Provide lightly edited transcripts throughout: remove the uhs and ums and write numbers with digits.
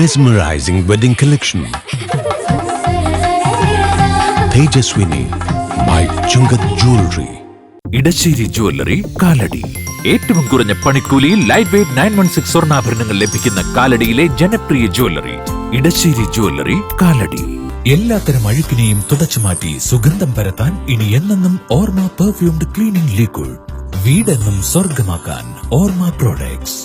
Mesmerizing wedding collection. Tejaswini by Chungat Jewelry. Edasseri jewellery Kalady. ഏറ്റവും കുറഞ്ഞ പണിക്കൂലിയിൽ ലൈറ്റ് വെയ്റ്റ് 916 സ്വർണ്ണാഭരണങ്ങൾ ലഭിക്കുന്ന കാലടിയിലെ ജനപ്രിയ ജ്വല്ലറി ഇടശ്ശേരി ജ്വല്ലറി കാലടി. എല്ലാത്തരം അഴുക്കിനെയും തുടച്ചുമാറ്റി സുഗന്ധം പരത്താൻ ഇനി എന്നെന്നും ഓർമ്മ പെർഫ്യൂംഡ് ക്ലീനിംഗ് ലിക്വിഡ്. വീടെന്നും സ്വർഗമാക്കാൻ ഓർമ്മ പ്രോഡക്ട്സ്.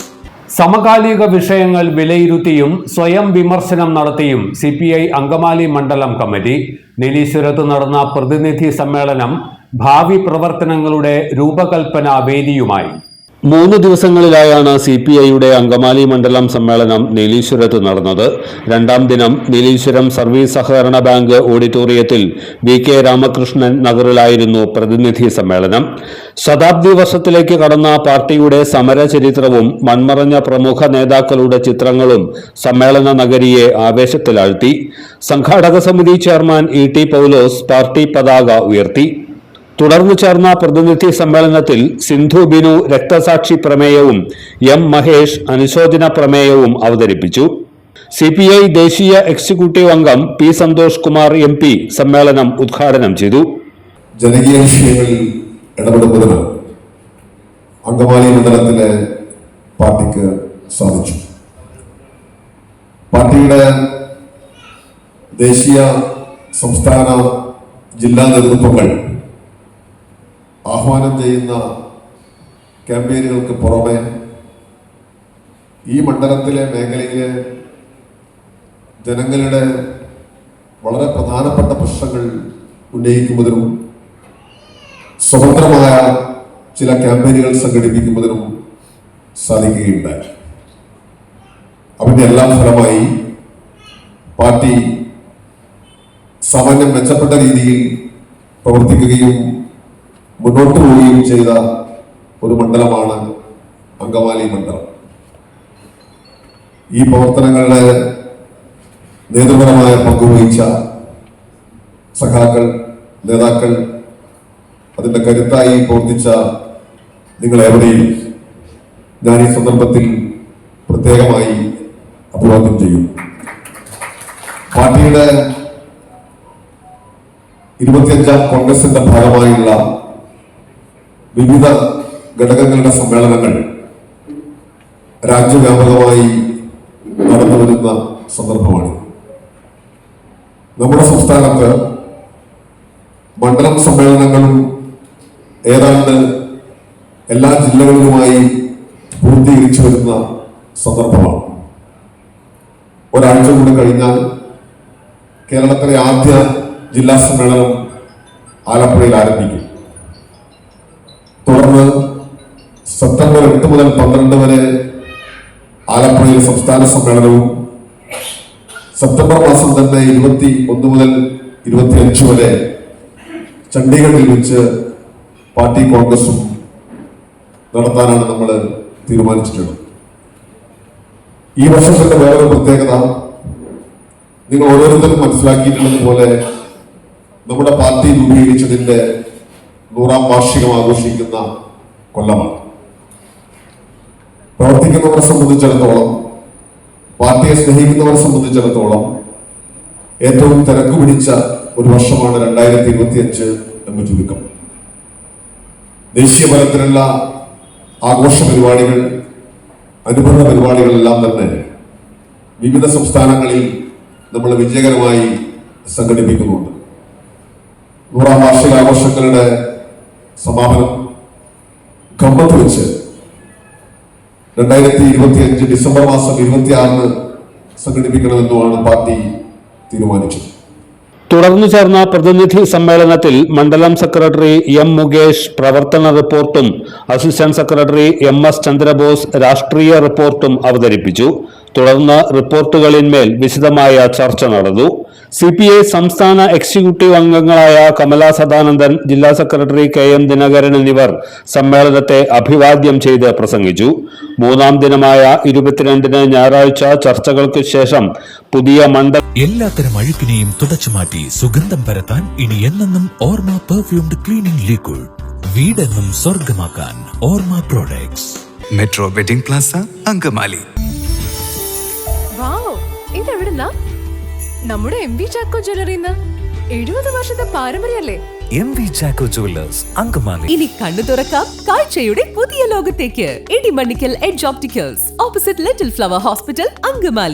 സമകാലിക വിഷയങ്ങൾ വിലയിരുത്തിയും സ്വയം വിമർശനം നടത്തിയും CPI അങ്കമാലി മണ്ഡലം കമ്മിറ്റി. നീലീശ്വരത്ത് നടന്ന പ്രതിനിധി സമ്മേളനം ഭാവി പ്രവർത്തനങ്ങളുടെ രൂപകൽപ്പന വേദിയുമായി. 3 ദിവസങ്ങളിലായാണ് CPIയുടെ അങ്കമാലി മണ്ഡലം സമ്മേളനം നീലീശ്വരത്ത് നടന്നത്. 2ാം ദിനം നീലീശ്വരം സർവീസ് സഹകരണ ബാങ്ക് ഓഡിറ്റോറിയത്തിൽ VK രാമകൃഷ്ണൻ നഗറിലായിരുന്നു പ്രതിനിധി സമ്മേളനം. ശതാബ്ദി വർഷത്തിലേക്ക് കടന്ന പാർട്ടിയുടെ സമര ചരിത്രവും മൺമറഞ്ഞ പ്രമുഖ നേതാക്കളുടെ ചിത്രങ്ങളും സമ്മേളന നഗരിയെ ആവേശത്തിലാഴ്ത്തി. സംഘാടക സമിതി ചെയർമാൻ ET പൗലോസ് പാർട്ടി പതാക ഉയർത്തി. തുടർന്ന് ചേർന്ന പ്രതിനിധി സമ്മേളനത്തിൽ സിന്ധു ബിനു രക്തസാക്ഷി പ്രമേയവും M മഹേഷ് അനുശോചന പ്രമേയവും അവതരിപ്പിച്ചു. CPI ദേശീയ എക്സിക്യൂട്ടീവ് അംഗം P സന്തോഷ് കുമാർ MP സമ്മേളനം ഉദ്ഘാടനം ചെയ്തു. ജനകീയ വിഷയങ്ങളിൽ ഇടപെടുന്നതിന് അങ്കമാലി മണ്ഡലത്തിലെ പാർട്ടിക്ക് സാധിച്ചു. പാർട്ടിയുടെ ദേശീയ സംസ്ഥാന ജില്ലാ നേതൃത്വങ്ങൾ ആഹ്വാനം ചെയ്യുന്ന ക്യാമ്പയിനുകൾക്ക് പുറമെ ഈ മണ്ഡലത്തിലെ മേഖലയിലെ ജനങ്ങളുടെ വളരെ പ്രധാനപ്പെട്ട പ്രശ്നങ്ങൾ ഉന്നയിക്കുന്നതിനും സ്വതന്ത്രമായ ചില ക്യാമ്പയിനുകൾ സംഘടിപ്പിക്കുന്നതിനും സാധിക്കുകയുണ്ടായി. അതിൻ്റെ എല്ലാം ഫലമായി പാർട്ടി സാമാന്യം മെച്ചപ്പെട്ട രീതിയിൽ പ്രവർത്തിക്കുകയും മുന്നോട്ട് പോവുകയും ചെയ്ത ഒരു മണ്ഡലമാണ് അങ്കമാലി മണ്ഡലം. ഈ പ്രവർത്തനങ്ങളുടെ നേതൃപരമായ പങ്കുവഹിച്ച സഖാക്കൾ, നേതാക്കൾ, അതിൻ്റെ കരുത്തായി പ്രവർത്തിച്ച നിങ്ങളെവിടെയും ഞാൻ ഈ സന്ദർഭത്തിൽ പ്രത്യേകമായി അഭിവാദ്യം ചെയ്യും. പാർട്ടിയുടെ 25ാം കോൺഗ്രസിന്റെ ഭാഗമായുള്ള വിവിധ ഘടകങ്ങളുടെ സമ്മേളനങ്ങൾ രാജ്യവ്യാപകമായി നടന്നു വരുന്ന സന്ദർഭമാണ്. നമ്മുടെ സംസ്ഥാനത്ത് മണ്ഡലം സമ്മേളനങ്ങളും ഏതാണ്ട് എല്ലാ ജില്ലകളിലുമായി പൂർത്തീകരിച്ചു വരുന്ന സന്ദർഭമാണ്. ഒരാഴ്ച കൂടി കഴിഞ്ഞാൽ കേരളത്തിലെ ആദ്യ ജില്ലാ സമ്മേളനം ആലപ്പുഴയിൽ ആരംഭിക്കും. തുടർന്ന് സെപ്റ്റംബർ 8 മുതൽ 12 വരെ ആലപ്പുഴയിൽ സംസ്ഥാന സമ്മേളനവും സെപ്റ്റംബർ മാസം തന്നെ 21 മുതൽ 25 വരെ ചണ്ഡീഗഡിൽ വെച്ച് പാർട്ടി കോൺഗ്രസും നടത്താനാണ് നമ്മൾ തീരുമാനിച്ചിട്ടുള്ളത്. ഈ വർഷത്തിന്റെ വേറൊരു പ്രത്യേകത നിങ്ങൾ ഓരോരുത്തരും മനസ്സിലാക്കിയിട്ടുള്ളതുപോലെ നമ്മുടെ പാർട്ടി രൂപീകരിച്ചതിന്റെ 100ാം വാർഷികം ആഘോഷിക്കുന്ന കൊല്ലമാണ്. പ്രവർത്തിക്കുന്നവരെ സംബന്ധിച്ചിടത്തോളം, പാർട്ടിയെ സ്നേഹിക്കുന്നവരെ സംബന്ധിച്ചിടത്തോളം ഏറ്റവും തിരക്ക് പിടിച്ച ഒരു വർഷമാണ് 2025 എന്ന് ചുരുക്കം. ദേശീയ തലത്തിലുള്ള ആഘോഷ പരിപാടികൾ, അനുബന്ധ പരിപാടികളെല്ലാം തന്നെ വിവിധ സംസ്ഥാനങ്ങളിൽ നമ്മൾ വിജയകരമായി സംഘടിപ്പിക്കുന്നുണ്ട്. 100ാം വാർഷികാഘോഷങ്ങളുടെ സമാപനം ഖമ്മത്ത് വെച്ച് 2025 ഡിസംബർ മാസം 26 സംഘടിപ്പിക്കണമെന്നുമാണ് പാർട്ടി തീരുമാനിച്ചത്. തുടർന്നു ചേർന്ന പ്രതിനിധി സമ്മേളനത്തിൽ മണ്ഡലം സെക്രട്ടറി M മുകേഷ് പ്രവർത്തന റിപ്പോർട്ടും അസിസ്റ്റന്റ് സെക്രട്ടറി MS ചന്ദ്രബോസ് രാഷ്ട്രീയ റിപ്പോർട്ടും അവതരിപ്പിച്ചു. തുടർന്ന് റിപ്പോർട്ടുകളിന്മേൽ വിശദമായ ചർച്ച നടന്നു. CPI സംസ്ഥാന എക്സിക്യൂട്ടീവ് അംഗങ്ങളായ കമല സദാനന്ദൻ, ജില്ലാ സെക്രട്ടറി KM ദിനകരൻ എന്നിവർ സമ്മേളനത്തെ അഭിവാദ്യം ചെയ്ത് പ്രസംഗിച്ചു. 3ാം ദിനമായ 22-ന് ഞായറാഴ്ച ചർച്ചകൾക്ക് ശേഷം പുതിയ മണ്ഡലം എല്ലാത്തരം അഴുക്കിനെയും തുടച്ചുമാറ്റി സുഗന്ധം പരത്താൻ ഇനി എന്നെന്നും ഓർമ്മ പെർഫ്യൂംഡ് ക്ലീനിംഗ് ലിക്വിഡ്. വീടെന്നും സ്വർഗമാക്കാൻ Orma products. Metro Wedding Plaza Angamaly. ഇതെവിടുന്നാ? നമ്മുടെ MV ചാക്കോ ജ്വല്ലറിന്ന് 70 വർഷത്തെ പാരമ്പര്യല്ലേ? MV Chacko Jewellers Angamaly. ഇനി കണ്ണു തുറക്കാം കാഴ്ചയുടെ പുതിയ ലോകത്തേക്ക്. Idimannikkal Edge Opticals, opposite Little Flower Hospital, Angamaly.